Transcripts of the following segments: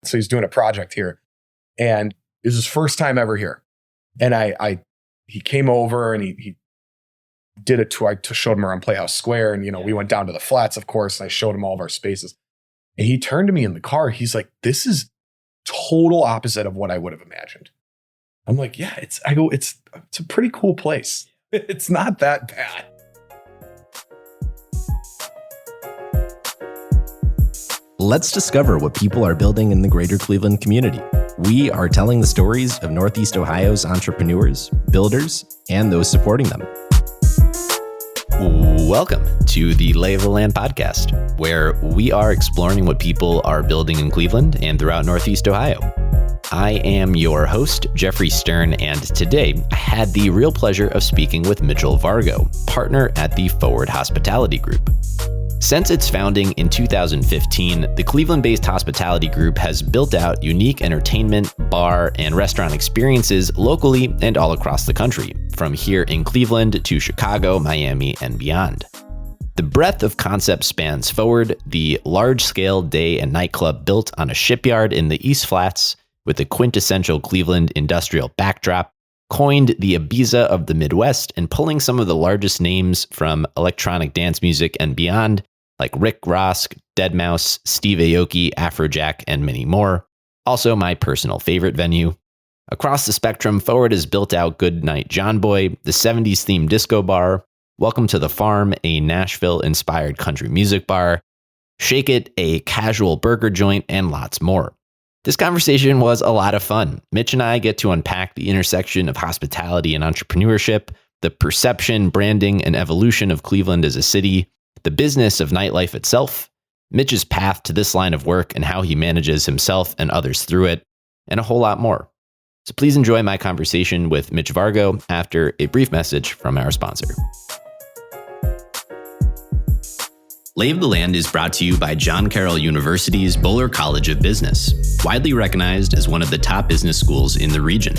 So he's doing a project here, and it was his first time ever here. And he came over and he did a tour. I showed him around Playhouse Square, and we went down to the flats, of course, and I showed him all of our spaces. And he turned to me in the car. He's like, "This is total opposite of what I would have imagined." I'm like, "Yeah, it's a pretty cool place. It's not that bad." Let's discover what people are building in the greater Cleveland community. We are telling the stories of Northeast Ohio's entrepreneurs, builders, and those supporting them. Welcome to the Lay of the Land podcast, where we are exploring what people are building in Cleveland and throughout Northeast Ohio. I am your host, Jeffrey Stern, and today I had the real pleasure of speaking with Mitchell Vargo, partner at the Forward Hospitality Group. Since its founding in 2015, the Cleveland-based hospitality group has built out unique entertainment, bar, and restaurant experiences locally and all across the country, from here in Cleveland to Chicago, Miami, and beyond. The breadth of concepts spans Forward, the large-scale day and nightclub built on a shipyard in the East Flats with a quintessential Cleveland industrial backdrop, coined the Ibiza of the Midwest and pulling some of the largest names from electronic dance music and beyond, like Rick Ross, deadmau5, Steve Aoki, Afrojack, and many more. Also my personal favorite venue. Across the spectrum, Forward has built out Goodnight John Boy, the 70s themed disco bar, Welcome to the Farm, a Nashville-inspired country music bar, Shake It, a casual burger joint, and lots more. This conversation was a lot of fun. Mitch and I get to unpack the intersection of hospitality and entrepreneurship, the perception, branding, and evolution of Cleveland as a city, the business of nightlife itself, Mitch's path to this line of work and how he manages himself and others through it, and a whole lot more. So please enjoy my conversation with Mitch Vargo after a brief message from our sponsor. Lay of the Land is brought to you by John Carroll University's Buller College of Business, widely recognized as one of the top business schools in the region.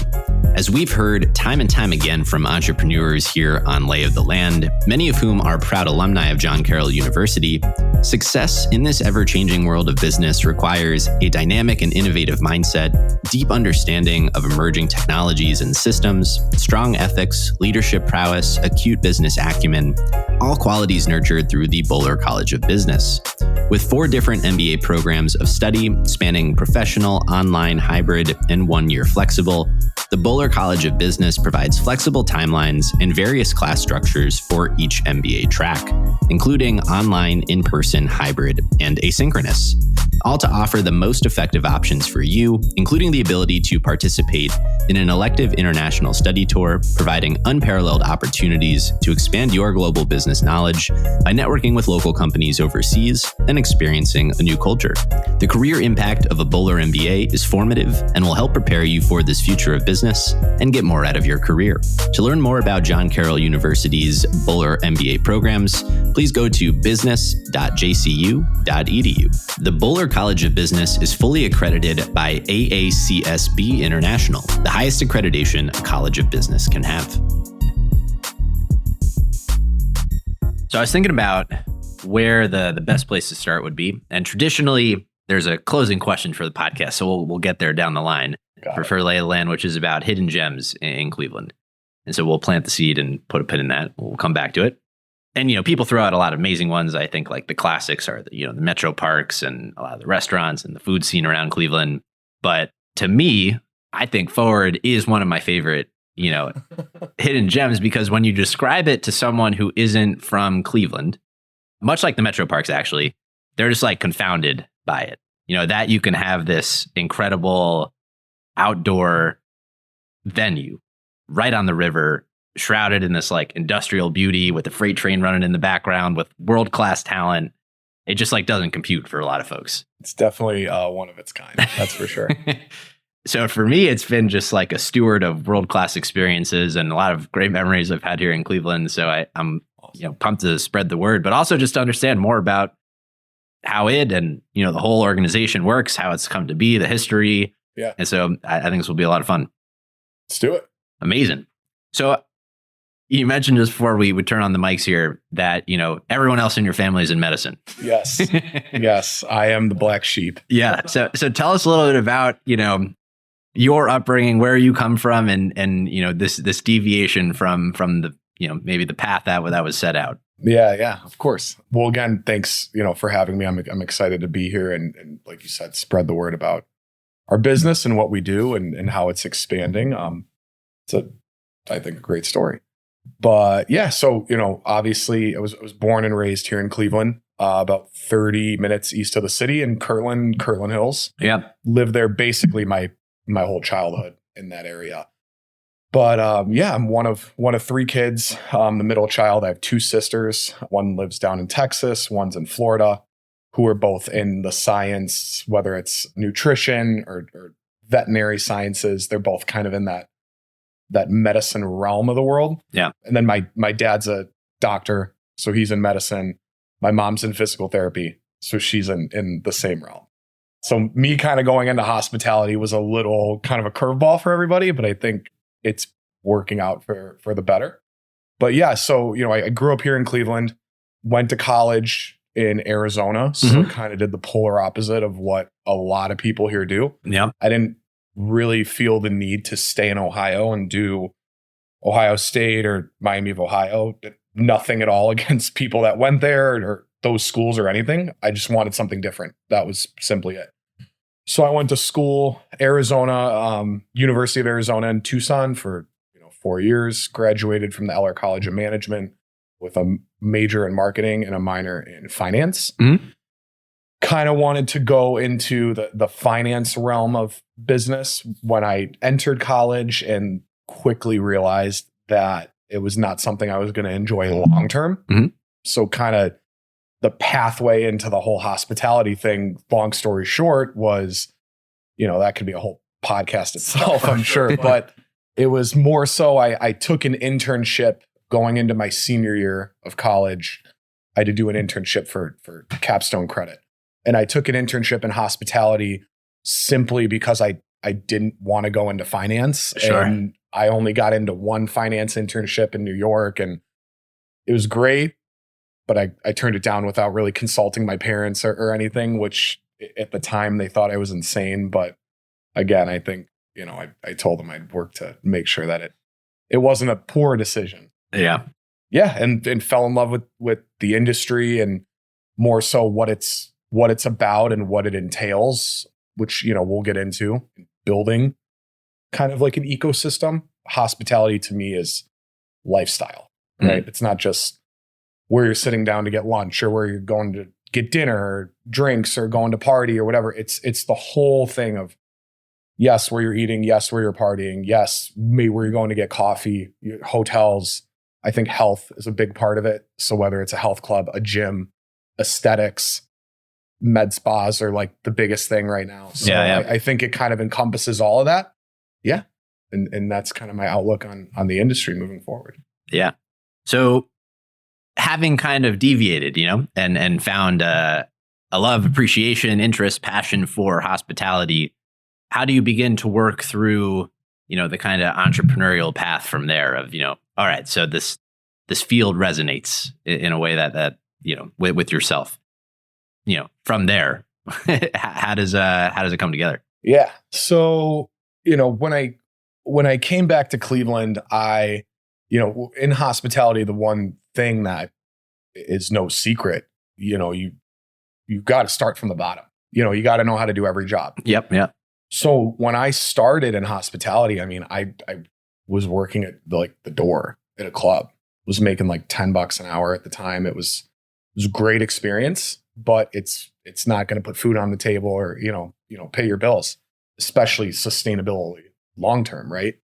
As we've heard time and time again from entrepreneurs here on Lay of the Land, many of whom are proud alumni of John Carroll University, success in this ever-changing world of business requires a dynamic and innovative mindset, deep understanding of emerging technologies and systems, strong ethics, leadership prowess, acute business acumen, all qualities nurtured through the Buller College of Business. With 4 different MBA programs of study spanning professional, online, hybrid, and 1-year flexible, the Buller College of Business provides flexible timelines and various class structures for each MBA track, including online, in-person, hybrid, and asynchronous, all to offer the most effective options for you, including the ability to participate in an elective international study tour, providing unparalleled opportunities to expand your global business knowledge by networking with local companies overseas and experiencing a new culture. The career impact of a Buller MBA is formative and will help prepare you for this future of business and get more out of your career. To learn more about John Carroll University's Buller MBA programs, please go to business.jcu.edu. The Buller College of Business is fully accredited by AACSB International, the highest accreditation a college of business can have. So I was thinking about where the best place to start would be. And traditionally, there's a closing question for the podcast. So we'll get there down the line for Lay of the Land, which is about hidden gems in Cleveland. And so we'll plant the seed and put a pin in that. We'll come back to it. And, people throw out a lot of amazing ones. I think like the classics are, the metro parks and a lot of the restaurants and the food scene around Cleveland. But to me, I think Forward is one of my favorite, hidden gems, because when you describe it to someone who isn't from Cleveland, much like the metro parks, actually, they're just like confounded by it. That you can have this incredible outdoor venue right on the river, shrouded in this like industrial beauty with a freight train running in the background with world-class talent. It just like doesn't compute for a lot of folks. It's definitely one of its kind. That's for sure. So for me, it's been just like a steward of world-class experiences and a lot of great memories I've had here in Cleveland. So I'm pumped to spread the word, but also just to understand more about how it and, the whole organization works, how it's come to be, the history. Yeah. And so I think this will be a lot of fun. Let's do it. Amazing. So You mentioned just before we would turn on the mics here that, everyone else in your family is in medicine. Yes. Yes. I am the black sheep. Yeah. So tell us a little bit about, your upbringing, where you come from and this deviation from the, maybe the path that was set out. Yeah, of course. Well, again, thanks, for having me. I'm excited to be here and like you said, spread the word about our business and what we do and how it's expanding. It's I think a great story. But yeah, so, obviously I was born and raised here in Cleveland, about 30 minutes east of the city in Kirtland Hills. Yeah. Lived there basically my whole childhood in that area. But I'm one of three kids. The middle child. I have two sisters. One lives down in Texas. One's in Florida, who are both in the science, whether it's nutrition or veterinary sciences. They're both kind of in that medicine realm of the world. Yeah. And then my dad's a doctor, so he's in medicine. My mom's in physical therapy, so she's in the same realm. So me kind of going into hospitality was a little kind of a curveball for everybody, but I think it's working out for the better. But yeah, so, I grew up here in Cleveland, went to college in Arizona. So kind of did the polar opposite of what a lot of people here do. Yeah. I didn't really feel the need to stay in Ohio and do Ohio State or Miami of Ohio. Nothing at all against people that went there or those schools or anything. I just wanted something different. That was simply it. So I went to school, Arizona, University of Arizona in Tucson for 4 years, graduated from the Eller College of Management with a major in marketing and a minor in finance. Mm-hmm. Kind of wanted to go into the finance realm of business when I entered college and quickly realized that it was not something I was going to enjoy long term. Mm-hmm. So kind of the pathway into the whole hospitality thing, long story short, was, that could be a whole podcast itself, I'm sure. But it was more so I took an internship going into my senior year of college. I had to do an internship for capstone credit. And I took an internship in hospitality simply because I didn't want to go into finance. Sure. And I only got into one finance internship in New York, and it was great. But I turned it down without really consulting my parents or anything, which at the time they thought I was insane. But again, I think, I told them I'd work to make sure that it wasn't a poor decision. Yeah. Yeah. And fell in love with the industry and more so what it's about and what it entails, which, we'll get into building kind of like an ecosystem. Hospitality to me is lifestyle, right? It's not just where you're sitting down to get lunch or where you're going to get dinner or drinks or going to party or whatever. It's the whole thing of, yes, where you're eating, yes, where you're partying, yes, maybe where you're going to get coffee, hotels. I think health is a big part of it. So whether it's a health club, a gym, aesthetics, med spas are like the biggest thing right now. So yeah. I think it kind of encompasses all of that. Yeah. And that's kind of my outlook on the industry moving forward. Yeah. So having kind of deviated, and found a love, appreciation, interest, passion for hospitality, how do you begin to work through, the kind of entrepreneurial path from there of, all right, so this field resonates in a way that with yourself, from there, how does it come together? Yeah. So, when I came back to Cleveland, in hospitality, the one thing that is no secret, you've got to start from the bottom. You got to know how to do every job. Yep. So when I started in hospitality, I was working at the door at a club, was making like $10 an hour at the time. It was a great experience, but it's not going to put food on the table or, pay your bills, especially sustainability long term, right?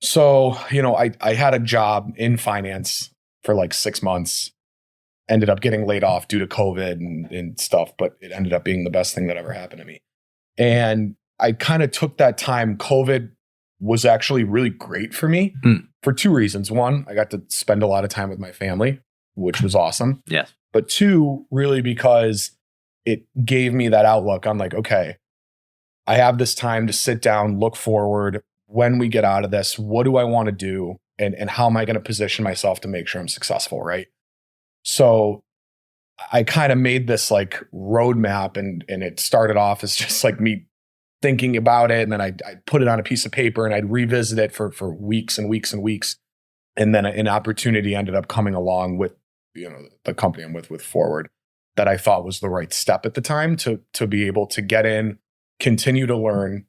So, I had a job in finance for like 6 months, ended up getting laid off due to COVID and stuff, but it ended up being the best thing that ever happened to me. And I kind of took that time. COVID was actually really great for me for two reasons. One, I got to spend a lot of time with my family, which was awesome. Yes. But two, really because it gave me that outlook on like, okay, I have this time to sit down, look forward. When we get out of this, what do I want to do? and how am I going to position myself to make sure I'm successful, right? So I kind of made this like roadmap, and it started off as just like me thinking about it, and then I'd put it on a piece of paper and I'd revisit it for weeks and weeks and weeks. And then an opportunity ended up coming along with, the company I'm with Forward, that I thought was the right step at the time to be able to get in, continue to learn,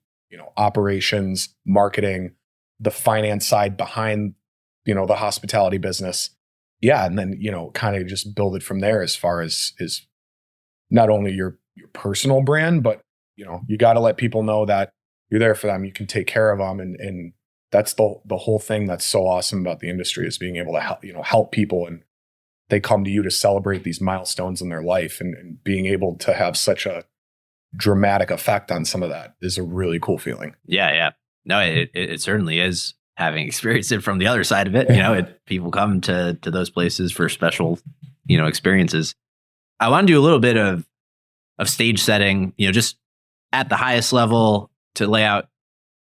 operations, marketing, the finance side behind, the hospitality business. Yeah. And then, kind of just build it from there as far as not only your personal brand, but, you got to let people know that you're there for them. You can take care of them. And that's the whole thing that's so awesome about the industry, is being able to help people, and they come to you to celebrate these milestones in their life, and being able to have such a dramatic effect on some of that is a really cool feeling. Yeah. No, it certainly is, having experienced it from the other side of it. People come to those places for special, experiences. I want to do a little bit of stage setting, just at the highest level, to lay out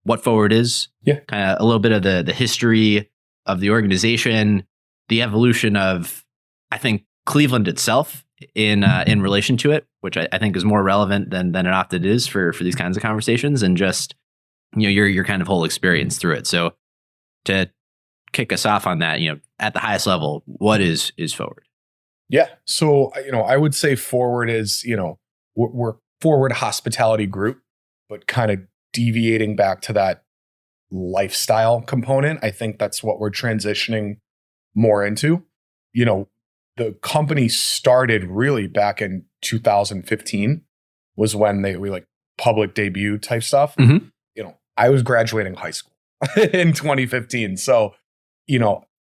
what Forward is. Yeah. Kind of a little bit of the history of the organization, the evolution of, I think, Cleveland itself in relation to it, which I think is more relevant than it often is for these kinds of conversations, and just, your kind of whole experience through it. So to kick us off on that, at the highest level, what is Forward? Yeah. So, I would say Forward is, we're Forward Hospitality Group, but kind of deviating back to that lifestyle component. I think that's what we're transitioning more into. The company started really back in 2015 was when we like public debut type stuff. Mm-hmm. I was graduating high school in 2015. So,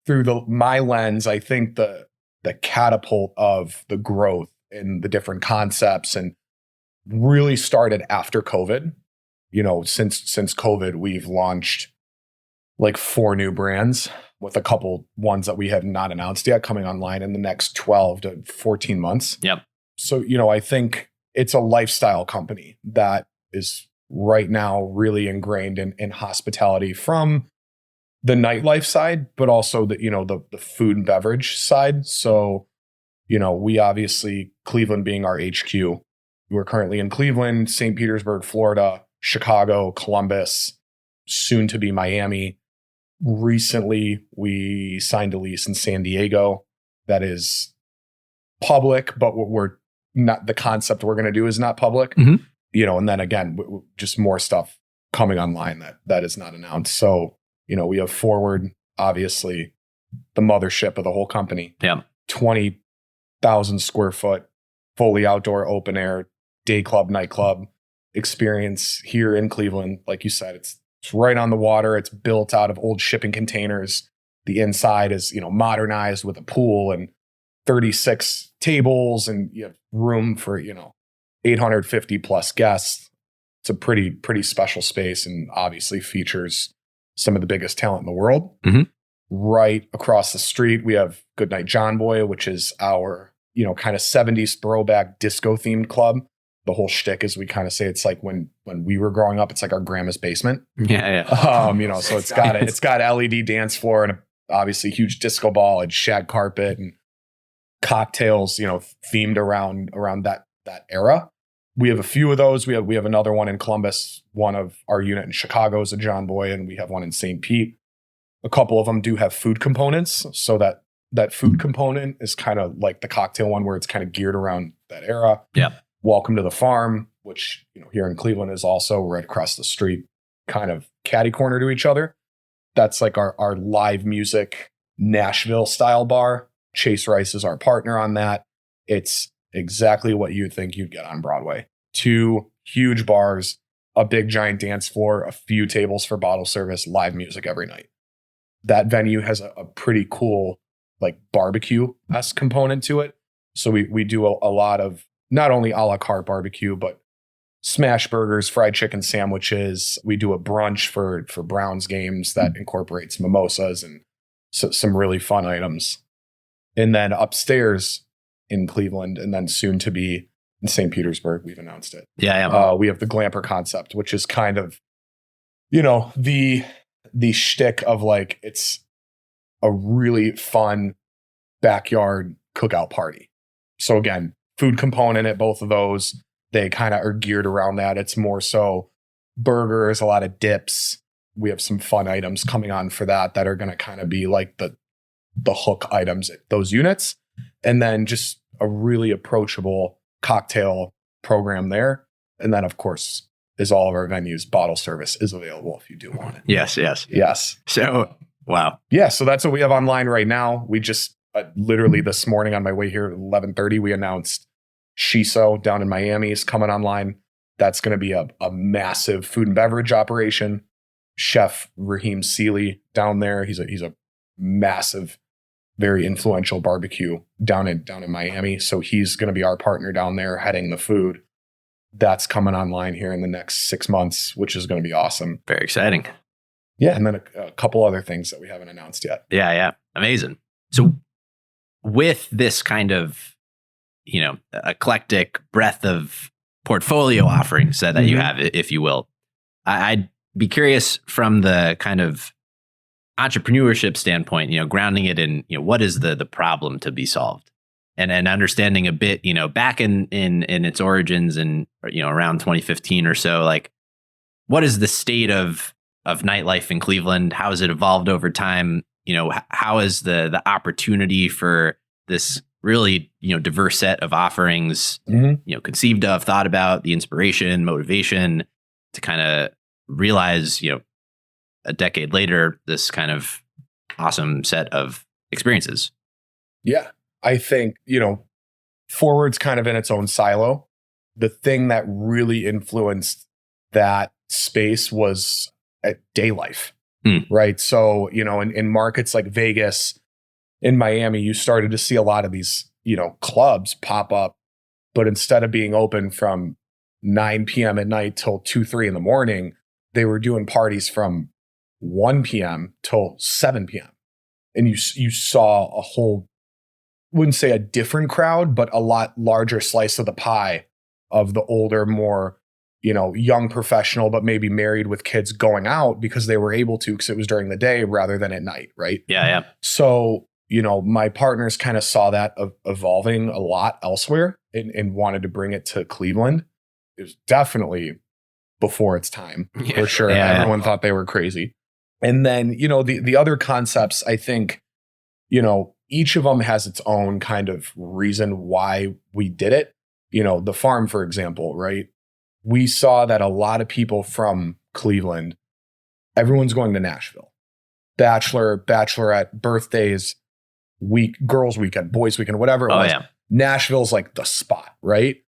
through my lens, I think the catapult of the growth and the different concepts and really started after COVID. Since COVID, we've launched like 4 new brands, with a couple ones that we have not announced yet coming online in the next 12 to 14 months. Yep. So, I think it's a lifestyle company that is right now really ingrained in hospitality, from the nightlife side, but also the food and beverage side. So, we obviously, Cleveland being our HQ, we're currently in Cleveland, St. Petersburg, Florida, Chicago, Columbus, soon to be Miami. Recently, we signed a lease in San Diego that is public, but we're not, the concept we're going to do is not public. Mm-hmm. And then again, just more stuff coming online that is not announced. So, we have Forward, obviously, the mothership of the whole company. Yeah. 20,000 square foot, fully outdoor, open air, day club, nightclub experience here in Cleveland. Like you said, it's right on the water. It's built out of old shipping containers. The inside is, modernized with a pool and 36 tables, and you have room for, 850 plus guests. It's a pretty special space, and obviously features some of the biggest talent in the world. Mm-hmm. Right across the street, we have Goodnight John Boy, which is our, kind of 70s throwback disco themed club. The whole shtick is, we kind of say it's like when we were growing up, it's like our grandma's basement. Yeah. So it's got LED dance floor and obviously huge disco ball and shag carpet and cocktails, themed around that era. We have a few of those. We have another one in Columbus. One of our unit in Chicago is a John Boy, and we have one in St. Pete. A couple of them do have food components, so that food component is kind of like the cocktail one, where it's kind of geared around that era. Yeah. Welcome to the Farm, which here in Cleveland is also right across the street, kind of catty corner to each other. That's like our live music Nashville style bar. Chase Rice is our partner on that. It's exactly what you'd think you'd get on Broadway. 2 huge bars, a big giant dance floor, a few tables for bottle service, live music every night. That venue has a pretty cool like barbecue-esque component to it. So we do a lot of not only a la carte barbecue, but smash burgers, fried chicken sandwiches. We do a brunch for Browns games that incorporates mimosas and some really fun items. And then upstairs in Cleveland, and then soon to be in St. Petersburg, we've announced it. Yeah. We have the Glamper concept, which is kind of, the shtick of like, it's a really fun backyard cookout party. So again, food component at both of those, they kind of are geared around that. It's more so burgers, a lot of dips. We have some fun items coming on for that are going to kind of be like the hook items at those units. And then just a really approachable cocktail program there. And then, of course, is all of our venues, bottle service is available if you do want it. Yes. So, wow. Yeah. So that's what we have online right now. We just literally this morning on my way here at 11:30, we announced Shiso down in Miami is coming online. That's going to be a massive food and beverage operation. Chef Raheem Seeley down there. He's a massive, very influential barbecue down in Miami. So he's going to be our partner down there heading the food. That's coming online here in the next 6 months, which is going to be awesome. Very exciting. Yeah. And then a couple other things that we haven't announced yet. Yeah. Amazing. So with this kind of, eclectic breadth of portfolio offerings that you have, if you will, I'd be curious from the kind of entrepreneurship standpoint, grounding it in, what is the problem to be solved? And understanding a bit, back in its origins and, around 2015 or so, like what is the state of nightlife in Cleveland? How has it evolved over time? How is the opportunity for this really, diverse set of offerings, conceived of, thought about, the inspiration, motivation to kind of realize, a decade later, this kind of awesome set of experiences? Yeah. I think, Forward's kind of in its own silo. The thing that really influenced that space was day life, right? So, in markets like Vegas, in Miami, you started to see a lot of these, clubs pop up, but instead of being open from 9 p.m. at night till 2, 3 in the morning, they were doing parties from 1 p.m. till 7 p.m. And you saw a whole, wouldn't say a different crowd, but a lot larger slice of the pie of the older, more, young professional, but maybe married with kids going out because they were able to, because it was during the day rather than at night, right? Yeah. So, my partners kind of saw that evolving a lot elsewhere and wanted to bring it to Cleveland. It was definitely before its time, for sure. Yeah. Everyone thought they were crazy. And then, the other concepts, I think, each of them has its own kind of reason why we did it. The farm, for example, right? We saw that a lot of people from Cleveland, everyone's going to Nashville. Bachelor, bachelorette, birthdays, girls' weekend, boys' weekend, whatever it was. Yeah. Nashville's like the spot, right?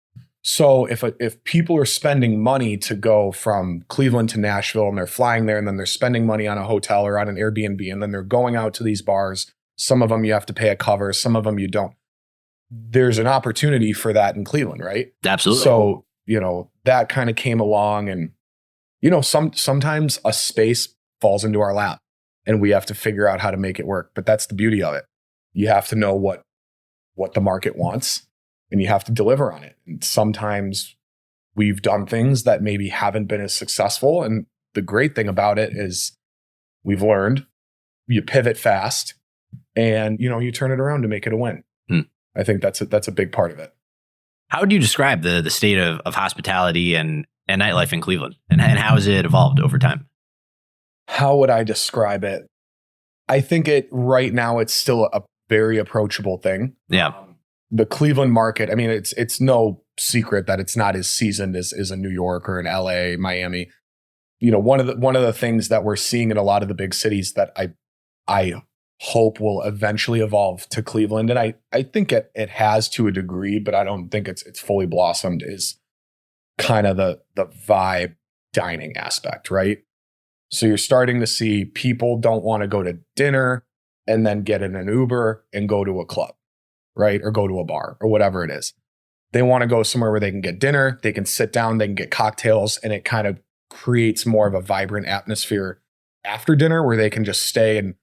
So if people are spending money to go from Cleveland to Nashville and they're flying there and then they're spending money on a hotel or on an Airbnb and then they're going out to these bars, some of them you have to pay a cover, some of them you don't. There's an opportunity for that in Cleveland, right? Absolutely. So, that kind of came along and, sometimes a space falls into our lap and we have to figure out how to make it work. But that's the beauty of it. You have to know what the market wants and you have to deliver on it. And sometimes we've done things that maybe haven't been as successful. And the great thing about it is we've learned, you pivot fast and, you turn it around to make it a win. I think that's a big part of it. How would you describe the state of hospitality and nightlife in Cleveland? And how has it evolved over time? How would I describe it? I think right now it's still a very approachable thing. Yeah. The Cleveland market, I mean, it's no secret that it's not as seasoned as a New York or an LA, Miami. One of the things that we're seeing in a lot of the big cities that I hope will eventually evolve to Cleveland, and I think it has to a degree, but I don't think it's fully blossomed, is kind of the vibe dining aspect, right? So you're starting to see people don't want to go to dinner and then get in an Uber and go to a club, right? Or go to a bar or whatever it is. They want to go somewhere where they can get dinner, they can sit down, they can get cocktails, and it kind of creates more of a vibrant atmosphere after dinner where they can just stay and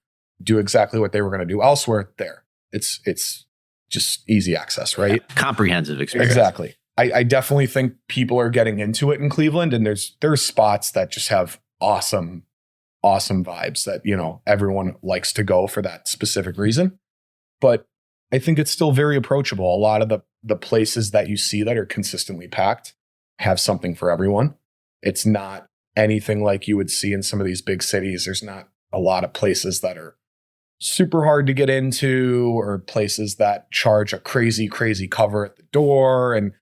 do exactly what they were going to do elsewhere there. It's just easy access, right? Comprehensive experience. Exactly. I definitely think people are getting into it in Cleveland, and there's spots that just have awesome awesome vibes that, everyone likes to go for that specific reason. But I think it's still very approachable. A lot of the places that you see that are consistently packed have something for everyone. It's not anything like you would see in some of these big cities. There's not a lot of places that are super hard to get into, or places that charge a crazy cover at the door. And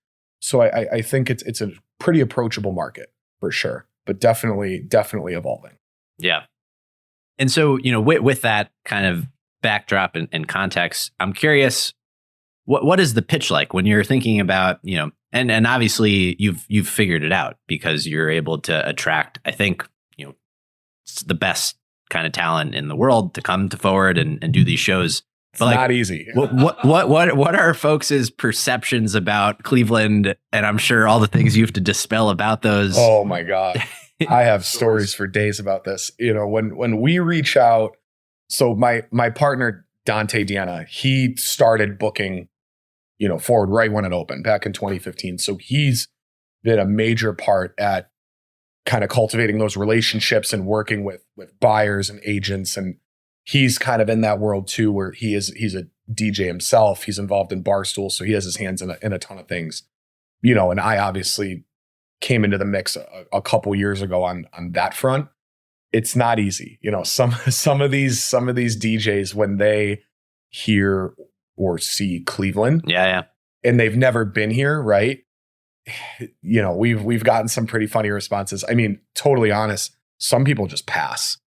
so I think it's a pretty approachable market for sure, but definitely evolving. Yeah. And so, with that kind of backdrop and context, I'm curious, what is the pitch like when you're thinking about, and obviously you've figured it out because you're able to attract, I think, the best kind of talent in the world to come to Forward and do these shows. It's not easy. What are folks' perceptions about Cleveland? And I'm sure all the things you have to dispel about those. Oh my God. I have stories for days about this. When we reach out, so my partner, Dante Deanna, he started booking, Forward right when it opened back in 2015. So he's been a major part at kind of cultivating those relationships and working with buyers and agents. And he's kind of in that world too, where he's a DJ himself. He's involved in Barstool. So he has his hands in a ton of things, and I obviously came into the mix a couple years ago on that front. It's not easy. Some of these DJs, when they hear or see Cleveland, yeah, and they've never been here, right? We've gotten some pretty funny responses. I mean, totally honest, some people just pass.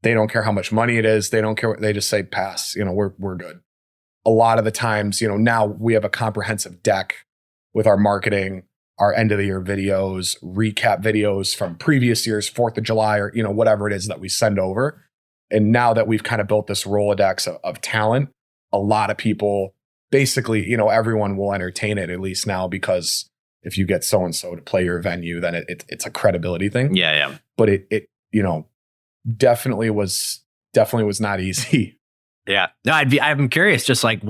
They don't care how much money it is. They don't care. They just say pass. We're good. A lot of the times, now we have a comprehensive deck with our marketing, our end of the year videos, recap videos from previous years, 4th of July, or, whatever it is that we send over. And now that we've kind of built this Rolodex of talent, a lot of people, basically, everyone will entertain it, at least now, because if you get so-and-so to play your venue, then it's a credibility thing. Yeah. But it definitely was not easy. Yeah. No, I'm curious just like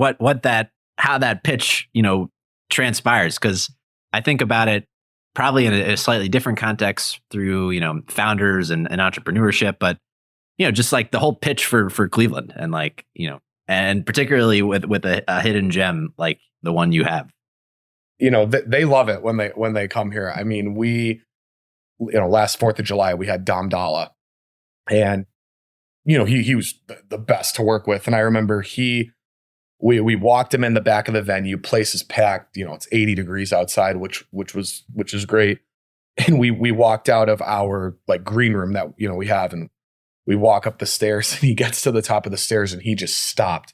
how that pitch, transpires. Cause I think about it probably in a slightly different context through, founders and entrepreneurship, but, just like the whole pitch for Cleveland and like, and particularly with a hidden gem, like the one you have. They love it when they come here. I mean, we, last 4th of July, we had Dom Dalla, and, he was the best to work with. And I remember we walked him in the back of the venue, place is packed, it's 80 degrees outside, which is great. And we walked out of our like green room that, we have, and we walk up the stairs, and he gets to the top of the stairs, and he just stopped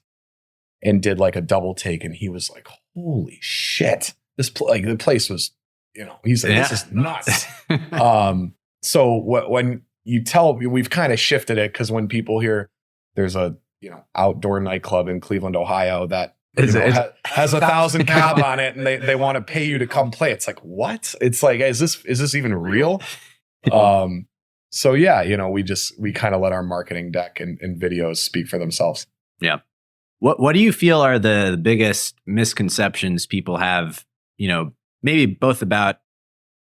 and did like a double take. And he was like, holy shit. The place was, he's like, This is nuts. So when you we've kind of shifted it, because when people hear there's a, outdoor nightclub in Cleveland, Ohio that has 1,000 cab on it, and they want to pay you to come play. It's like, what? It's like, is this even real? So yeah, we kind of let our marketing deck and videos speak for themselves. Yeah. What do you feel are the biggest misconceptions people have, maybe both about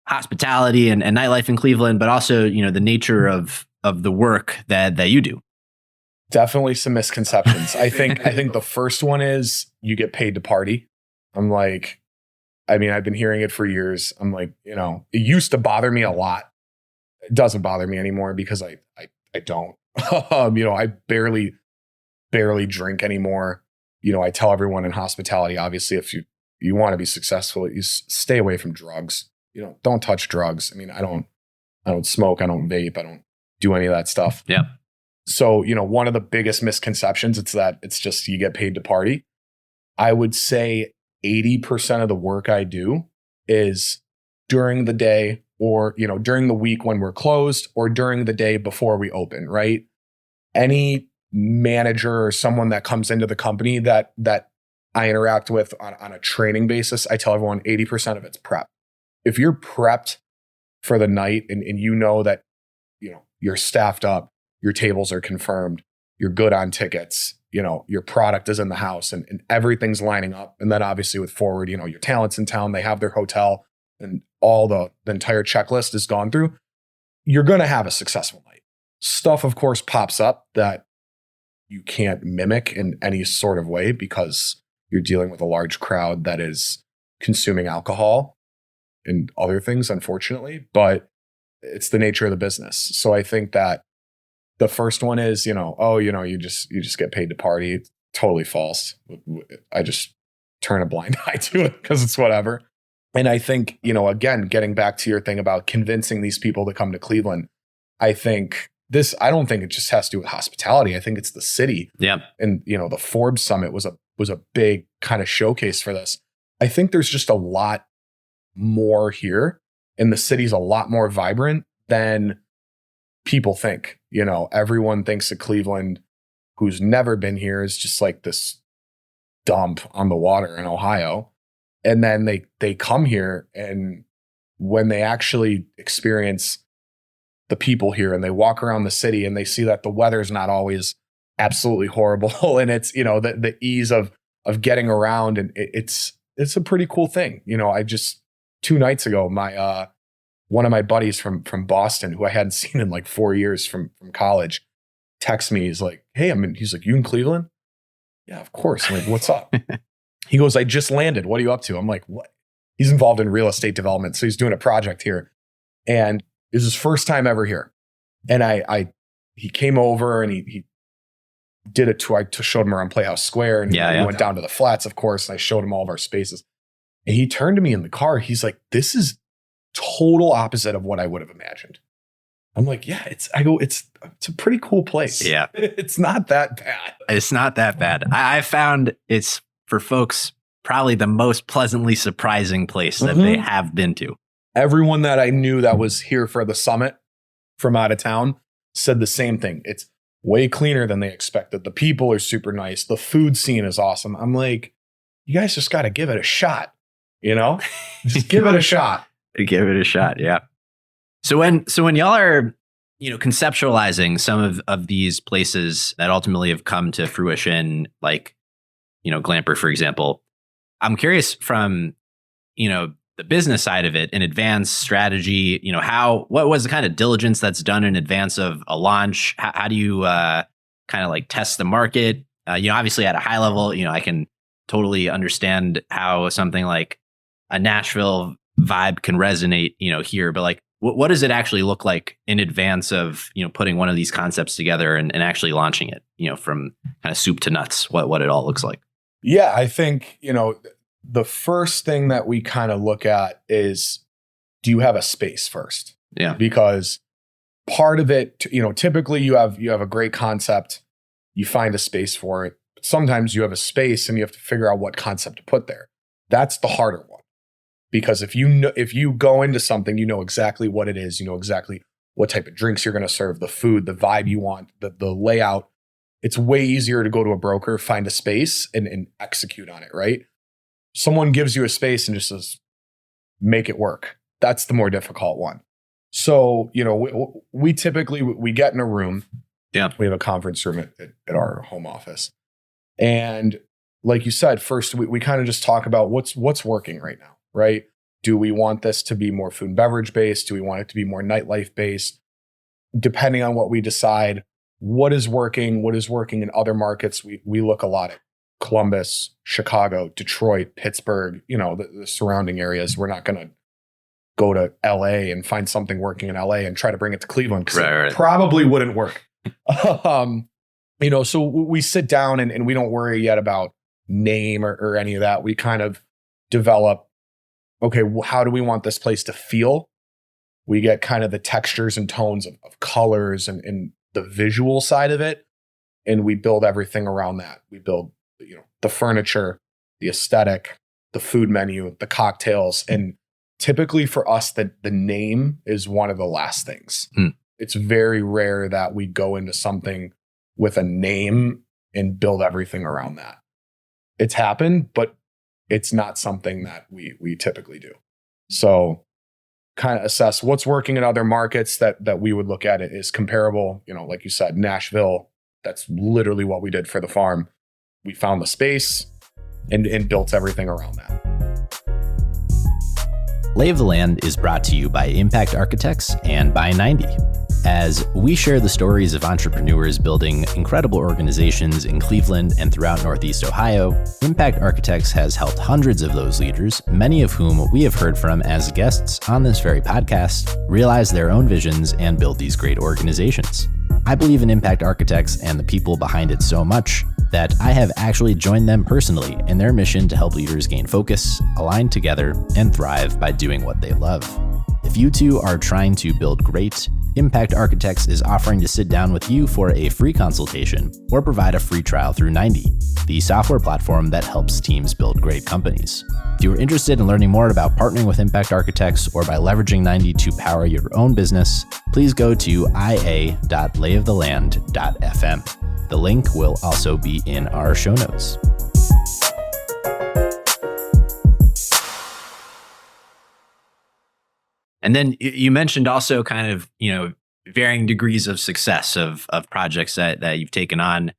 hospitality and nightlife in Cleveland, but also, the nature of the work that you do? Definitely some misconceptions. I think the first one is you get paid to party. I'm like, I've been hearing it for years. I'm like, it used to bother me a lot. It doesn't bother me anymore because I don't. I barely drink anymore. I tell everyone in hospitality, obviously, if you want to be successful, you stay away from drugs. Don't touch drugs. I don't smoke. I don't vape. I don't do any of that stuff. Yeah. So, one of the biggest misconceptions, it's that it's just you get paid to party. I would say 80% of the work I do is during the day, or, during the week when we're closed, or during the day before we open, right? Any manager or someone that comes into the company that I interact with on a training basis, I tell everyone 80% of it's prep. If you're prepped for the night and that, you're staffed up, your tables are confirmed, you're good on tickets, your product is in the house, and everything's lining up. And then obviously with Forward, your talent's in town, they have their hotel, and all the entire checklist is gone through, you're going to have a successful night. Stuff, of course, pops up that you can't mimic in any sort of way because you're dealing with a large crowd that is consuming alcohol and other things, unfortunately, but it's the nature of the business. So I think that the first one is, you just get paid to party. Totally false. I just turn a blind eye to it because it's whatever. And I think, again, getting back to your thing about convincing these people to come to Cleveland, I don't think it just has to do with hospitality. I think it's the city. Yeah. And, the Forbes Summit was a big kind of showcase for this. I think there's just a lot more here, and the city's a lot more vibrant than people think. Everyone thinks of Cleveland who's never been here is just like this dump on the water in Ohio. And then they come here, and when they actually experience the people here and they walk around the city and they see that the weather's not always absolutely horrible, and it's, the ease of getting around, and it's a pretty cool thing. I just 2 nights ago, my one of my buddies from Boston, who I hadn't seen in like 4 years from college, texts me. He's like, "Hey, he's like, you in Cleveland?" "Yeah, of course." I'm like, "What's up?" He goes, "I just landed. What are you up to?" I'm like, "What?" He's involved in real estate development, so he's doing a project here, and it was his first time ever here. And he came over and he did a tour. I showed him around Playhouse Square, and we went down to the flats, of course, and I showed him all of our spaces. And he turned to me in the car. He's like, "This is total opposite of what I would have imagined." I'm like, "Yeah, it's a pretty cool place." Yeah. It's not that bad. It's not that bad. I found it's, for folks, probably the most pleasantly surprising place that they have been to. Everyone that I knew that was here for the summit from out of town said the same thing. It's way cleaner than they expected. The people are super nice. The food scene is awesome. I'm like, you guys just got to give it a shot, Just give it a shot. Give it a shot, yeah. So when y'all are, conceptualizing some of these places that ultimately have come to fruition, like, Glamper, for example, I'm curious from, the business side of it, in advance strategy, what was the kind of diligence that's done in advance of a launch? How do you kind of like test the market? Obviously at a high level, I can totally understand how something like a Nashville vibe can resonate, here, but like, what does it actually look like in advance of, putting one of these concepts together and actually launching it, from kind of soup to nuts, what it all looks like? Yeah, I think, the first thing that we kind of look at is, do you have a space first? Yeah. Because part of it, typically you have a great concept, you find a space for it. But sometimes you have a space and you have to figure out what concept to put there. That's the harder one. Because if you go into something, you know exactly what it is, you know exactly what type of drinks you're going to serve, the food, the vibe you want, the layout. It's way easier to go to a broker, find a space, and execute on it, right? Someone gives you a space and just says, make it work. That's the more difficult one. So, we typically, we get in a room. Yeah. We have a conference room at our home office. And like you said, first, we kind of just talk about what's working right now, right? Do we want this to be more food and beverage based? Do we want it to be more nightlife based? Depending on what we decide, what is working in other markets, we look a lot at Columbus, Chicago, Detroit, Pittsburgh, the surrounding areas. We're not going to go to LA and find something working in LA and try to bring it to Cleveland because it probably wouldn't work. So we sit down and we don't worry yet about name or any of that. We kind of develop, okay, how do we want this place to feel? We get kind of the textures and tones of colors and the visual side of it. And we build everything around that. We build, the furniture, the aesthetic, the food menu, the cocktails. And typically for us, the name is one of the last things. It's very rare that we go into something with a name and build everything around that. It's happened, but it's not something that we typically do. So kind of assess what's working in other markets that we would look at it is comparable. Like you said, Nashville, that's literally what we did for the farm. We found the space and built everything around that. Lay of the Land is brought to you by Impact Architects and by 90. As we share the stories of entrepreneurs building incredible organizations in Cleveland and throughout Northeast Ohio, Impact Architects has helped hundreds of those leaders, many of whom we have heard from as guests on this very podcast, realize their own visions and build these great organizations. I believe in Impact Architects and the people behind it so much that I have actually joined them personally in their mission to help leaders gain focus, align together, and thrive by doing what they love. If you too are trying to build great, Impact Architects is offering to sit down with you for a free consultation or provide a free trial through 90, the software platform that helps teams build great companies. If you are interested in learning more about partnering with Impact Architects or by leveraging 90 to power your own business, please go to ia.layoftheland.fm. The link will also be in our show notes. And then you mentioned also kind of, varying degrees of success of projects that you've taken on,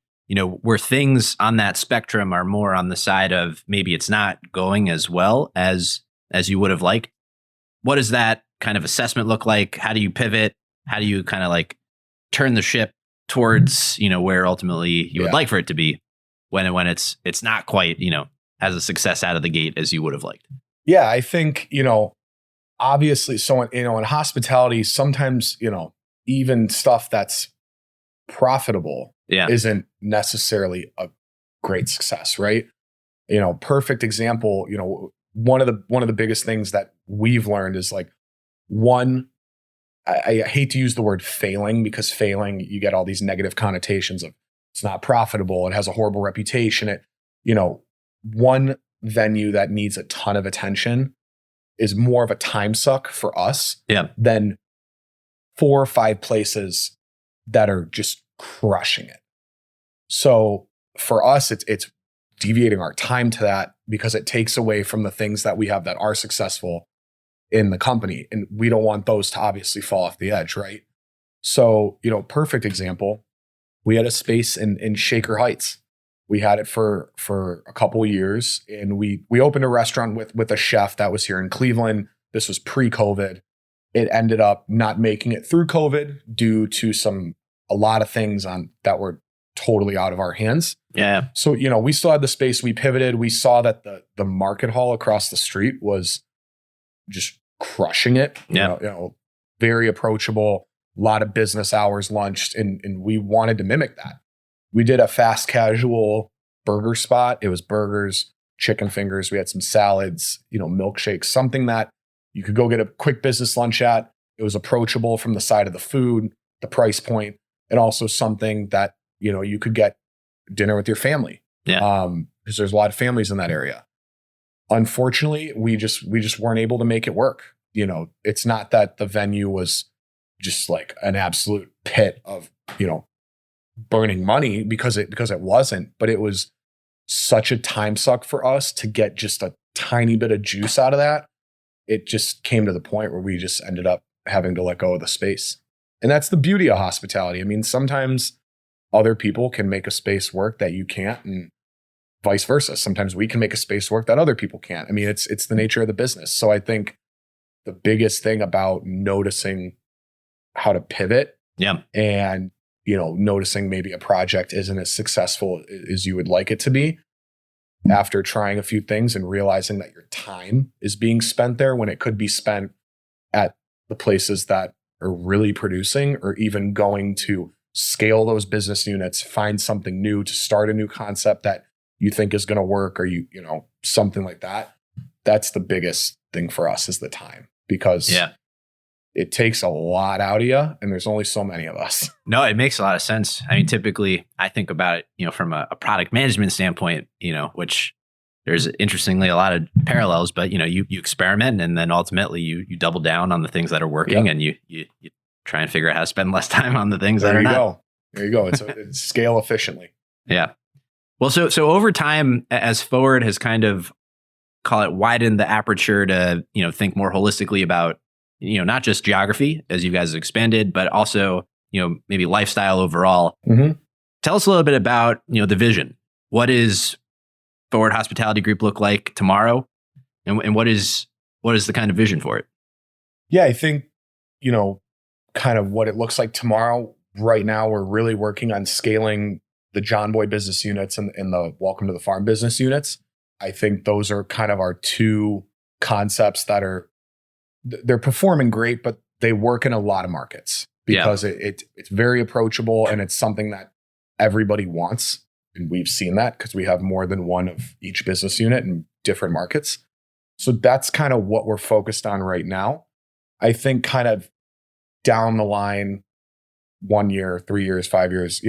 where things on that spectrum are more on the side of maybe it's not going as well as you would have liked. What does that kind of assessment look like? How do you pivot? How do you kind of like turn the ship towards, where ultimately you would like for it to be when it's not quite, as a success out of the gate as you would have liked? Yeah, I think, obviously, so in hospitality, sometimes, even stuff that's profitable isn't necessarily a great success, right? Perfect example, one of the biggest things that we've learned is like, one, I hate to use the word failing, because failing, you get all these negative connotations of it's not profitable, it has a horrible reputation. One venue that needs a ton of attention is more of a time suck for us than 4 or 5 places that are just crushing it. So for us, it's deviating our time to that, because it takes away from the things that we have that are successful in the company. And we don't want those to obviously fall off the edge, right? So, perfect example, we had a space in Shaker Heights. We had it for a couple of years, and we opened a restaurant with a chef that was here in Cleveland. This was pre-COVID. It ended up not making it through COVID due to a lot of things that were totally out of our hands. Yeah. So, we still had the space. We pivoted. We saw that the market hall across the street was just crushing it. Yeah. Very approachable, a lot of business hours lunched, and we wanted to mimic that. We did a fast casual burger spot. It was burgers, chicken fingers. We had some salads, milkshakes, something that you could go get a quick business lunch at. It was approachable from the side of the food, the price point, and also something that, you could get dinner with your family. Yeah. Because there's a lot of families in that area. Unfortunately, we just weren't able to make it work. It's not that the venue was just like an absolute pit of, burning money, because it wasn't, but it was such a time suck for us to get just a tiny bit of juice out of that. It just came to the point where we just ended up having to let go of the space. And that's the beauty of hospitality. I mean, sometimes other people can make a space work that you can't, and vice versa. Sometimes we can make a space work that other people can't. I mean, it's the nature of the business. So I think the biggest thing about noticing how to pivot and noticing maybe a project isn't as successful as you would like it to be, after trying a few things and realizing that your time is being spent there when it could be spent at the places that are really producing, or even going to scale those business units, find something new to start a new concept that you think is going to work, or something like that. That's the biggest thing for us, is the time, because it takes a lot out of you, and there's only so many of us. No, it makes a lot of sense. I mean, typically I think about it, from a product management standpoint, which there's interestingly a lot of parallels, but you experiment, and then ultimately you double down on the things that are working, and you try and figure out how to spend less time on the things that are not. There you go. It's scale efficiently. Yeah. Well, so over time, as Forward has kind of, call it, widened the aperture to, think more holistically about, not just geography as you guys have expanded, but also, maybe lifestyle overall. Mm-hmm. Tell us a little bit about, the vision. What is Forward Hospitality Group look like tomorrow? And what is the kind of vision for it? Yeah, I think, kind of what it looks like tomorrow. Right now, we're really working on scaling the John Boy business units and the Welcome to the Farm business units. I think those are kind of our two concepts that they're performing great, but they work in a lot of markets because it's very approachable and it's something that everybody wants. And we've seen that because we have more than one of each business unit in different markets. So that's kind of what we're focused on right now. I think kind of down the line, 1 year, 3 years, 5 years,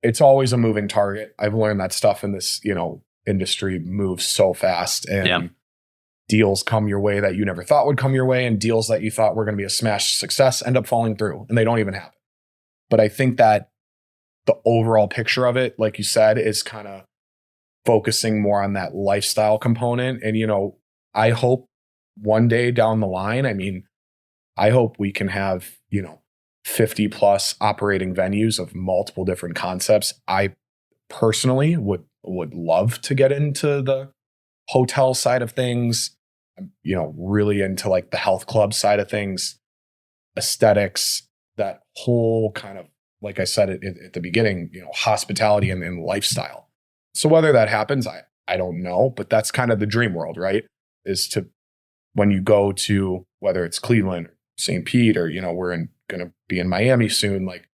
it's always a moving target. I've learned that stuff in this, industry moves so fast, and deals come your way that you never thought would come your way, and deals that you thought were going to be a smash success end up falling through, and they don't even happen. But I think that the overall picture of it, like you said, is kind of focusing more on that lifestyle component. And, I hope one day down the line, I hope we can have, 50 plus operating venues of multiple different concepts. I personally would love to get into the hotel side of things, really into like the health club side of things, aesthetics, that whole kind of, like I said at the beginning, hospitality and lifestyle. So whether that happens, I don't know, but that's kind of the dream world, right? Is to, when you go to, whether it's Cleveland or St. Pete, or, we're going to be in Miami soon, like,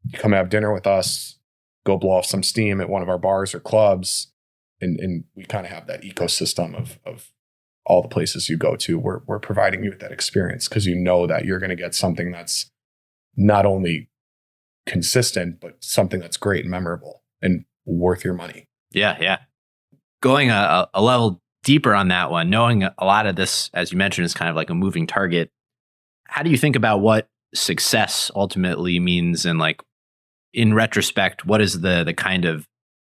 you come have dinner with us, go blow off some steam at one of our bars or clubs. And we kind of have that ecosystem of all the places you go to. We're providing you with that experience because that you're going to get something that's not only consistent, but something that's great and memorable and worth your money. Yeah. Going a level deeper on that one, knowing a lot of this, as you mentioned, is kind of like a moving target. How do you think about what success ultimately means? And like, in retrospect, what is the kind of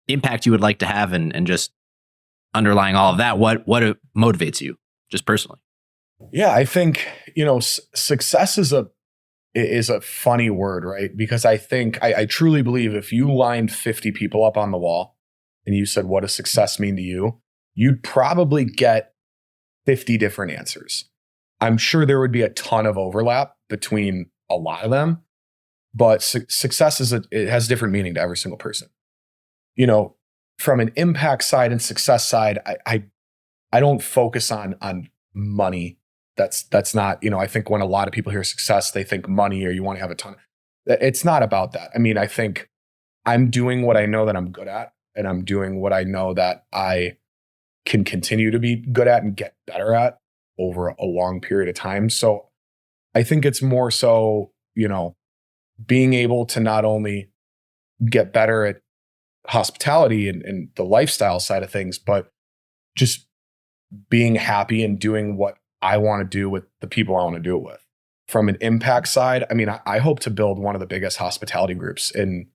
impact you would like to have, and just underlying all of that, what motivates you just personally? Yeah, I think, success is a funny word, right? Because I think I truly believe if you lined 50 people up on the wall and you said, what does success mean to you? You'd probably get 50 different answers. I'm sure there would be a ton of overlap between a lot of them, but success it has different meaning to every single person. From an impact side and success side, I don't focus on money. That's not, I think when a lot of people hear success, they think money or you want to have a ton. It's not about that. I think I'm doing what I know that I'm good at, and I'm doing what I know that I can continue to be good at and get better at over a long period of time. So I think it's more so, being able to not only get better at hospitality and the lifestyle side of things, but just being happy and doing what I want to do with the people I want to do it with. From an impact side, I hope to build one of the biggest hospitality groups in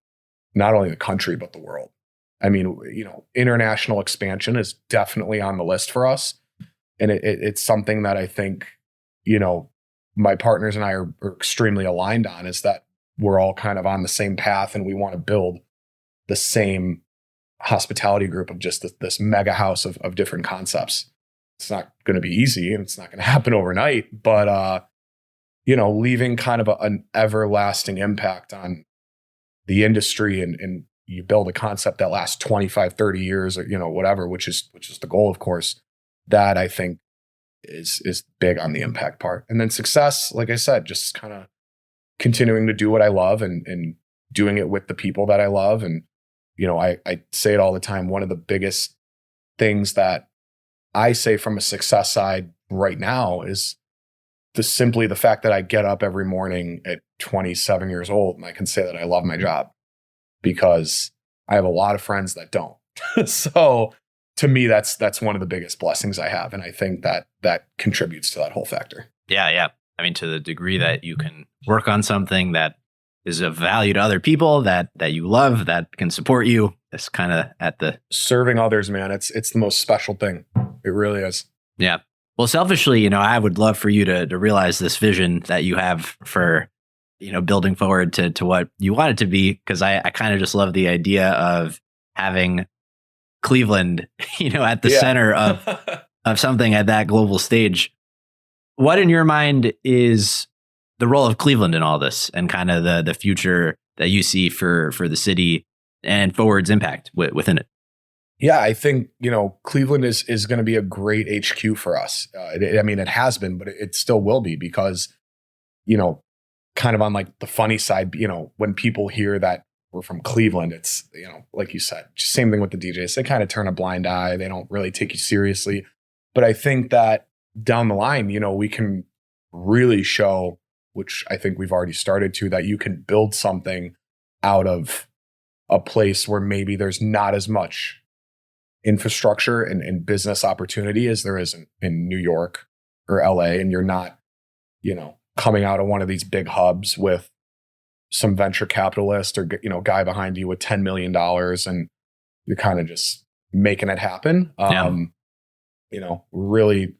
not only the country, but the world. International expansion is definitely on the list for us. And it's something that I think, my partners and I are extremely aligned on, is that we're all kind of on the same path, and we want to build the same hospitality group of just this mega house of different concepts. It's not going to be easy, and it's not going to happen overnight, but, leaving kind of an everlasting impact on the industry, and you build a concept that lasts 25, 30 years, or, whatever, which is the goal, of course. That I think is big on the impact part. And then success, like I said, just kind of continuing to do what I love and doing it with the people that I love. And, I say it all the time. One of the biggest things that I say from a success side right now is simply the fact that I get up every morning at 27 years old and I can say that I love my job, because I have a lot of friends that don't. So to me, that's one of the biggest blessings I have. And I think that contributes to that whole factor. Yeah. To the degree that you can work on something that is of value to other people that you love, that can support you, it's kind of at the serving others, man. It's the most special thing. It really is. Yeah. Well, selfishly, I would love for you to realize this vision that you have for, building forward to what you want it to be. Because I kind of just love the idea of having Cleveland, at the center of something at that global stage. What in your mind is the role of Cleveland in all this and kind of the future that you see for the city and Forward's impact within it. Yeah, I think, Cleveland is going to be a great HQ for us. It has been, but it still will be because, kind of on like the funny side, when people hear that we're from Cleveland, it's, like you said, same thing with the DJs. They kind of turn a blind eye. They don't really take you seriously. But I think that down the line, we can really show, which I think we've already started to, that you can build something out of a place where maybe there's not as much infrastructure and business opportunity as there is in New York or LA. And you're not, coming out of one of these big hubs with some venture capitalist or, guy behind you with $10 million and you're kind of just making it happen. Really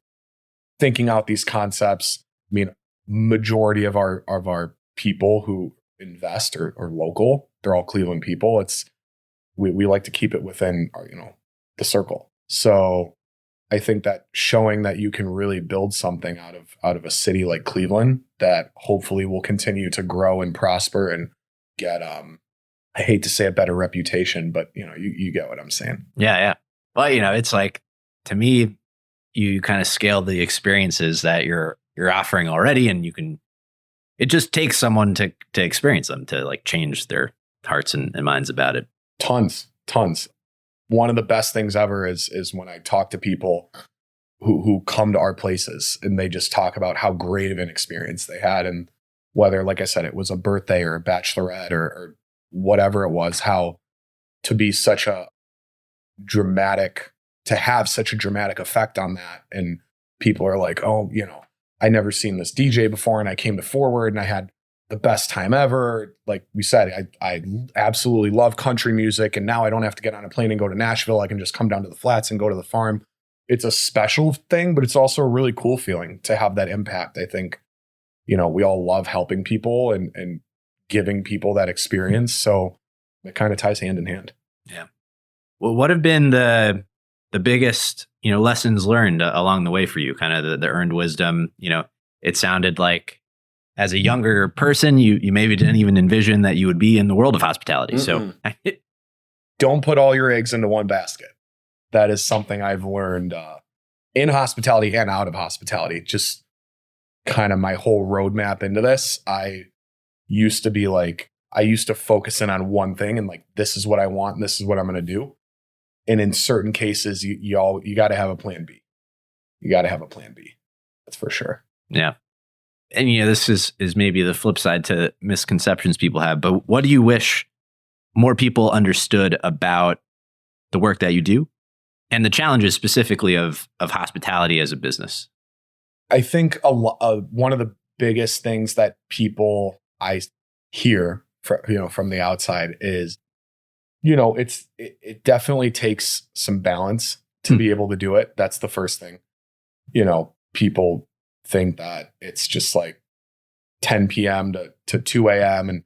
thinking out these concepts. Majority of our people who invest are local. They're all Cleveland people. We like to keep it within our, the circle. So I think that showing that you can really build something out of a city like Cleveland that hopefully will continue to grow and prosper and get I hate to say a better reputation, but you get what I'm saying. Yeah. Well, it's like, to me, you kind of scale the experiences that you're offering already, and it just takes someone to experience them, to like change their hearts and minds about it. Tons. One of the best things ever is when I talk to people who come to our places and they just talk about how great of an experience they had. And whether, like I said, it was a birthday or a bachelorette or whatever it was, how to be such a dramatic, to have such a dramatic effect on that. And people are like, oh, I never seen this DJ before and I came to Forward and I had the best time ever. Like we said, I absolutely love country music, and now I don't have to get on a plane and go to Nashville. I can just come down to the flats and go to the farm. It's a special thing, but it's also a really cool feeling to have that impact. I think, we all love helping people and giving people that experience. So it kind of ties hand in hand. Yeah. Well, what have been the biggest, lessons learned along the way for you? Kind of the earned wisdom. It sounded like, as a younger person, you maybe didn't even envision that you would be in the world of hospitality. Mm-mm. So don't put all your eggs into one basket. That is something I've learned in hospitality and out of hospitality. Just kind of my whole roadmap into this. I used to focus in on one thing and like, this is what I want and this is what I'm going to do. And in certain cases, you got to have a plan B. You got to have a plan B. That's for sure. Yeah. And this is maybe the flip side to misconceptions people have, but what do you wish more people understood about the work that you do and the challenges specifically of hospitality as a business? I think one of the biggest things that people I hear from the outside is, it definitely takes some balance to be able to do it. That's the first thing. People think that it's just like 10 p.m. to 2 a.m. and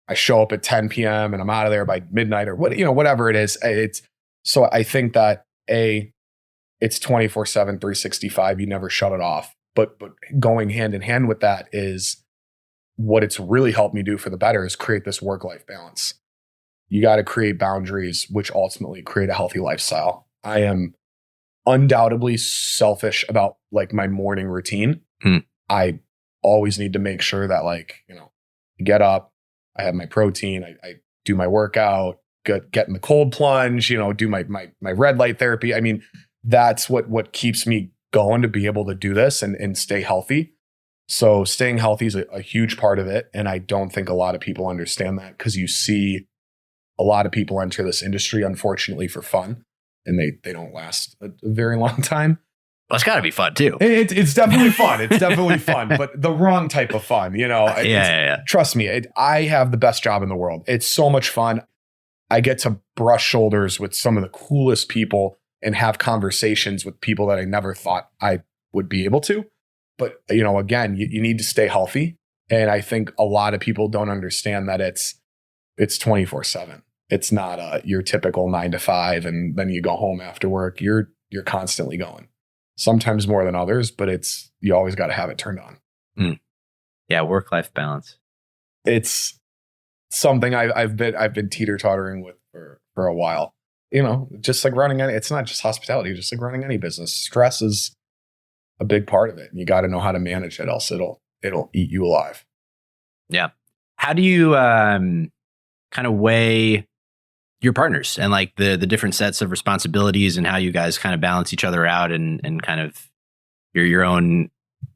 I show up at 10 p.m. and I'm out of there by midnight or whatever it is. So I think that it's 24/7, 365. You never shut it off. But going hand in hand with that is what it's really helped me do for the better is create this work-life balance. You got to create boundaries, which ultimately create a healthy lifestyle. I am undoubtedly selfish about like my morning routine. I always need to make sure that get up, I have my protein, I do my workout, get in the cold plunge, do my red light therapy. That's what keeps me going to be able to do this and stay healthy. So staying healthy is a huge part of it. And I don't think a lot of people understand that, because you see a lot of people enter this industry, unfortunately, for fun, and they don't last a very long time. Well, it's got to be fun too. It's definitely fun. It's definitely fun, but the wrong type of fun, Yeah. Trust me, I have the best job in the world. It's so much fun. I get to brush shoulders with some of the coolest people and have conversations with people that I never thought I would be able to. But, again, you need to stay healthy. And I think a lot of people don't understand that it's 24/7. It's not your typical 9 to 5 and then you go home after work. You're constantly going. Sometimes more than others, but you always got to have it turned on. Yeah, work-life balance. It's something I've been teeter-tottering with for a while. Just like running it's not just hospitality, just like running any business. Stress is a big part of it. And you got to know how to manage it, else it'll eat you alive. Yeah. How do you kind of weigh your partners and like the different sets of responsibilities and how you guys kind of balance each other out and kind of your own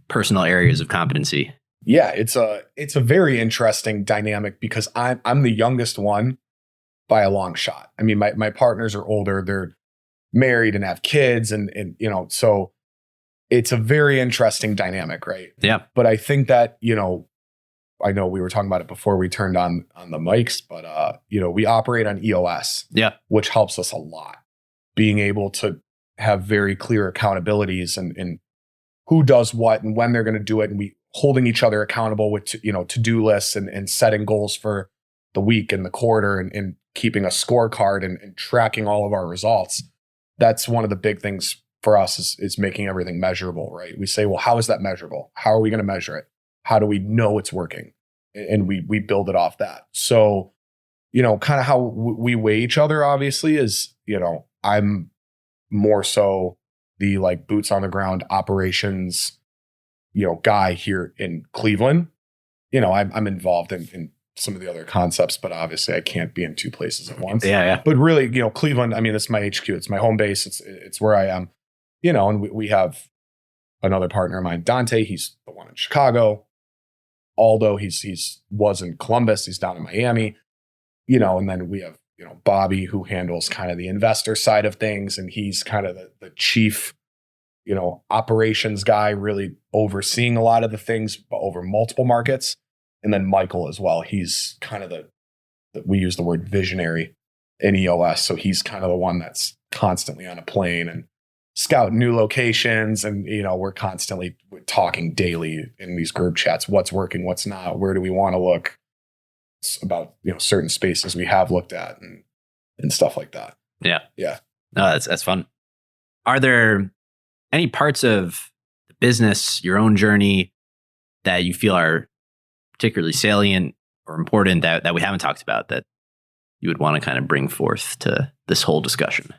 personal areas of competency? Yeah, it's a very interesting dynamic because I'm the youngest one by a long shot. I mean, my partners are older, they're married and have kids and so it's a very interesting dynamic, right? Yeah. But I think that, I know we were talking about it before we turned on the mics, but we operate on EOS, which helps us a lot. Being able to have very clear accountabilities and who does what and when they're going to do it, and we holding each other accountable with to-do lists and setting goals for the week and the quarter and keeping a scorecard and tracking all of our results. That's one of the big things for us is making everything measurable, right? We say, well, how is that measurable? How are we going to measure it? How do we know it's working? And we build it off that. So, kind of how we weigh each other, obviously, is, I'm more so the like boots on the ground operations, guy here in Cleveland. I'm involved in some of the other concepts, but obviously I can't be in two places at once. Yeah. But really, Cleveland, I mean, this is my HQ. It's my home base. It's where I am, and we have another partner of mine, Dante. He's the one in Chicago. Aldo, he's was in Columbus. He's down in Miami, and then we have, Bobby, who handles kind of the investor side of things. And he's kind of the chief, operations guy, really overseeing a lot of the things over multiple markets. And then Michael as well. He's kind of we use the word visionary in EOS. So he's kind of the one that's constantly on a plane and scouting new locations. And, we're constantly talking daily in these group chats, what's working, what's not, where do we want to look. It's about, certain spaces we have looked at and stuff like that. Yeah. Yeah. No, that's fun. Are there any parts of the business, your own journey, that you feel are particularly salient or important that we haven't talked about that you would want to kind of bring forth to this whole discussion?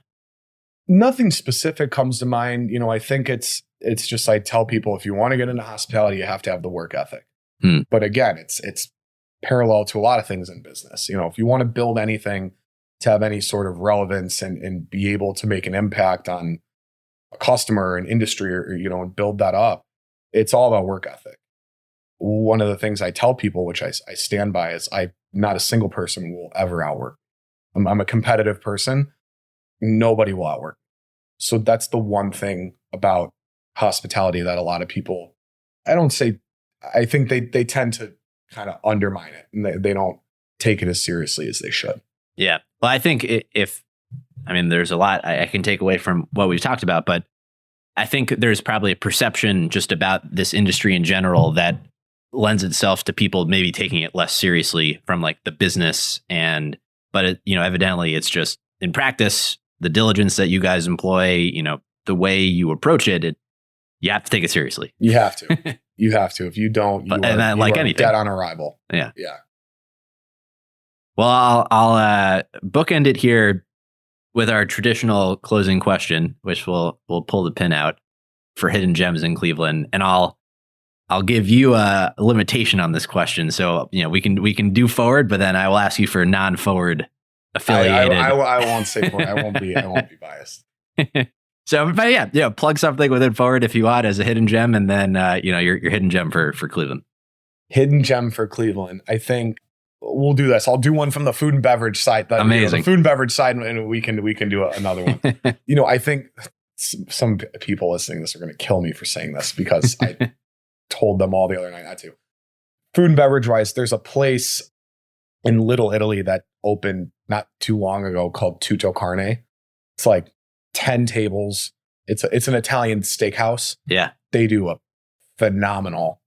Nothing specific comes to mind. I think it's just, I tell people, if you want to get into hospitality, you have to have the work ethic. But again, it's parallel to a lot of things in business. If you want to build anything to have any sort of relevance and be able to make an impact on a customer, an industry, or, and build that up, it's all about work ethic. One of the things I tell people, which I stand by, is not a single person will ever outwork. I'm a competitive person. Nobody will outwork. So that's the one thing about hospitality that a lot of people, I think they tend to kind of undermine it, and they don't take it as seriously as they should. Yeah. Well, I think there's a lot I can take away from what we've talked about, but I think there's probably a perception just about this industry in general that lends itself to people maybe taking it less seriously from like the business but evidently it's just in practice, the diligence that you guys employ, the way you approach it, you have to take it seriously. You have to. You have to. If you don't, you are dead on arrival. Yeah. Yeah. Well, I'll bookend it here with our traditional closing question, which we'll pull the pin out for hidden gems in Cleveland, and I'll give you a limitation on this question. So we can do forward, but then I will ask you for non-forward affiliated. I won't say forward. I won't be biased. So, but yeah, plug something within forward if you want as a hidden gem, and then your hidden gem for Cleveland. Hidden gem for Cleveland. I think we'll do this. I'll do one from the food and beverage side. Amazing. The food and beverage side, and we can do another one. I think some people listening to this are going to kill me for saying this because I told them all the other night not to. Food and beverage wise, there's a place in Little Italy that opened not too long ago called Tutto Carne. It's like 10 tables. It's an Italian steakhouse. Yeah. They do a phenomenal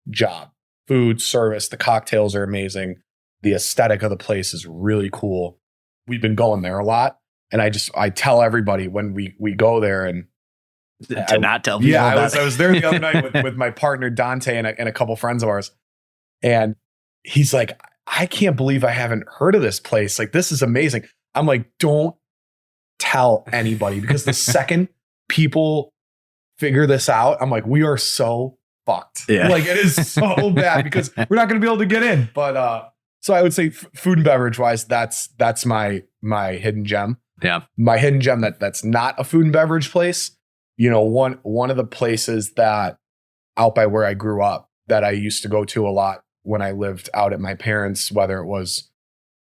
job. Food, service, the cocktails are amazing. The aesthetic of the place is really cool. We've been going there a lot. And I tell everybody when we go there, and not tell people. Yeah, I was there the other night with my partner Dante and a couple friends of ours. And he's like, I can't believe I haven't heard of this place. Like, this is amazing. I'm like, don't tell anybody, because the second people figure this out, I'm like, we are so fucked. Yeah. Like, it is so bad because we're not going to be able to get in. But so I would say food and beverage wise, that's my hidden gem. Yeah. My hidden gem that's not a food and beverage place. You know, one of the places that out by where I grew up that I used to go to a lot when I lived out at my parents', whether it was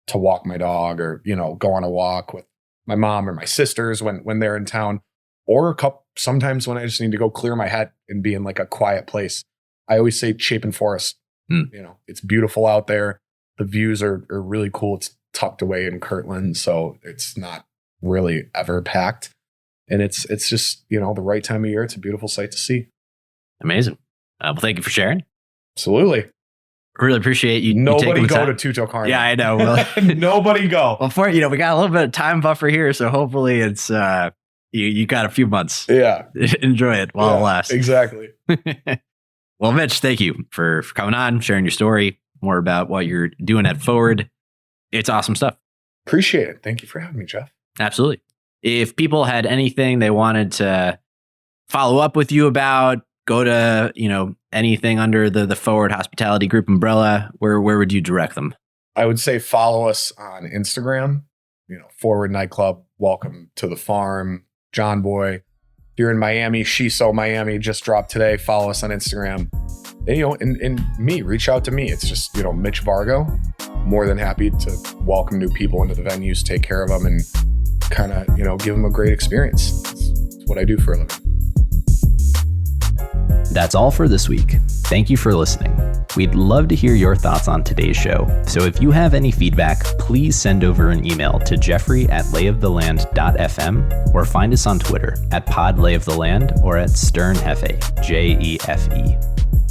to walk my dog or, you know, go on a walk with my mom or my sisters when they're in town, or sometimes when I just need to go clear my head and be in like a quiet place. I always say Chapin Forest. You know, it's beautiful out there. The views are really cool. It's tucked away in Kirtland, so it's not really ever packed. And it's just, you know, the right time of year. It's a beautiful sight to see. Amazing. Well, thank you for sharing. Absolutely. Really appreciate you. Nobody you go to Tuto Carmen. Yeah, I know. Well, nobody go. Well, we got a little bit of time buffer here, so hopefully it's you got a few months. Yeah. Enjoy it while it lasts. Exactly. Well, Mitch, thank you for coming on, sharing your story, more about what you're doing at Forward. It's awesome stuff. Appreciate it. Thank you for having me, Jeff. Absolutely. If people had anything they wanted to follow up with you about, go to, you know, anything under the Forward Hospitality Group umbrella, where would you direct them? I would say follow us on Instagram, you know, Forward Nightclub, Welcome to the Farm, John Boy. If you're in Miami, Shiso Miami just dropped today. Follow us on Instagram. And, you know, and me, reach out to me. It's just, you know, Mitch Vargo. More than happy to welcome new people into the venues, take care of them, and kind of, you know, give them a great experience. It's what I do for a living. That's all for this week. Thank you for listening. We'd love to hear your thoughts on today's show. So if you have any feedback, please send over an email to jeffrey@layoftheland.fm or find us on Twitter @podlayoftheland or @sternjefe, JEFE.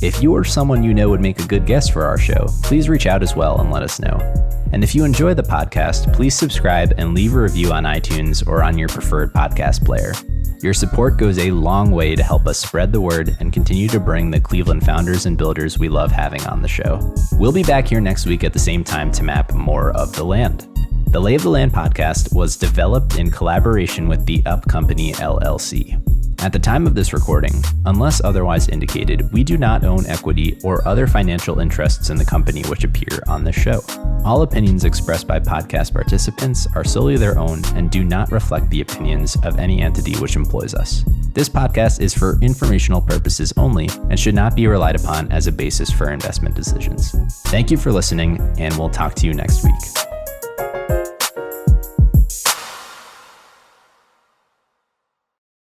If you or someone you know would make a good guest for our show, please reach out as well and let us know. And if you enjoy the podcast, please subscribe and leave a review on iTunes or on your preferred podcast player. Your support goes a long way to help us spread the word and continue to bring the Cleveland founders and builders we love having on the show. We'll be back here next week at the same time to map more of the land. The Lay of the Land podcast was developed in collaboration with the Up Company, LLC. At the time of this recording, unless otherwise indicated, we do not own equity or other financial interests in the company which appear on this show. All opinions expressed by podcast participants are solely their own and do not reflect the opinions of any entity which employs us. This podcast is for informational purposes only and should not be relied upon as a basis for investment decisions. Thank you for listening, and we'll talk to you next week.